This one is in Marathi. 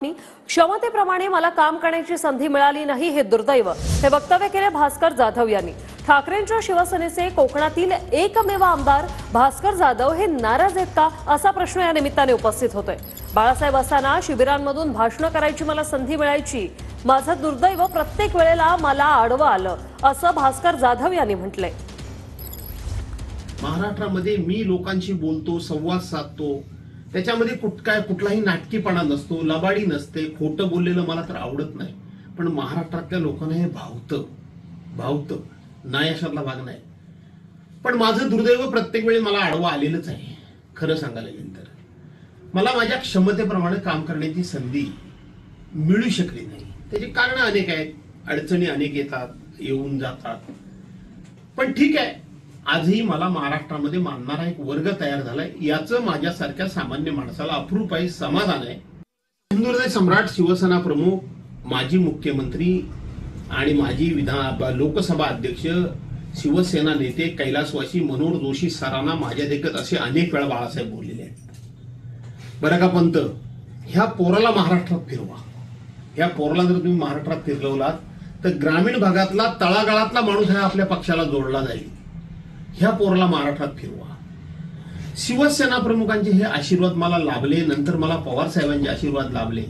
क्षमतेप्रमाणे मला काम करण्याची संधी मिळाली नाही हे दुर्दैव, हे वक्तव्य केले भास्कर जाधव यांनी। ठाकरेंच्या शिवसेनेचे कोकणातील एकमेव आमदार भास्कर जाधव हे नाराज आहेत का असा प्रश्न या निमित्ताने उपस्थित होतोय। बाळासाहेब असताना शिबिरांमधून भाषण करायची मला संधी मिळायची, माझं दुर्दैव प्रत्येक वेळेला मला आडवं आलं असं भास्कर जाधव यांनी म्हटलंय। महाराष्ट्रामध्ये मी लोकांशी बोलतो, संवाद साधतो, त्याच्यामध्ये कुठलाही नाटकीपणा नसतो, लबाडी नसते, खोटं बोललेलं मला तर आवडत नाही। पण महाराष्ट्रातल्या लोकांना हे भावतं नाही, अशातला भाग नाही। पण माझं दुर्दैव प्रत्येक वेळी मला आडवं आलेलंच आहे। खरं सांगायला गेलं तर मला माझ्या क्षमतेप्रमाणे काम करण्याची संधी मिळू शकली नाही। त्याची कारण अनेक आहेत, अडचणी अनेक येतात, येऊन जातात। पण ठीक आहे, आजही मला महाराष्ट्रामध्ये मानणारा एक वर्ग तयार झालाय, याचं माझ्यासारख्या सामान्य माणसाला अप्रूप आहे, समाधान आहे। हिंदू हृदय सम्राट, शिवसेना प्रमुख, माजी मुख्यमंत्री आणि माजी लोकसभा अध्यक्ष, शिवसेना नेते कैलासवासी मनोहर जोशी सरांना माझ्या देखत असे अनेक वेळा बाळासाहेब बोललेले आहेत। बरं का पंत, ह्या पोराला महाराष्ट्रात फिरवा। ह्या पोराला जर तुम्ही महाराष्ट्रात फिरवलात तर ग्रामीण भागातला तळागाळातला माणूस हा आपल्या पक्षाला जोडला जाईल। ह्या पोराला महाराष्ट्रात फिरवा। शिवसेना प्रमुखांचे हे आशीर्वाद मला लाभले, नंतर मला पवार साहेबांचे आशीर्वाद लाभले।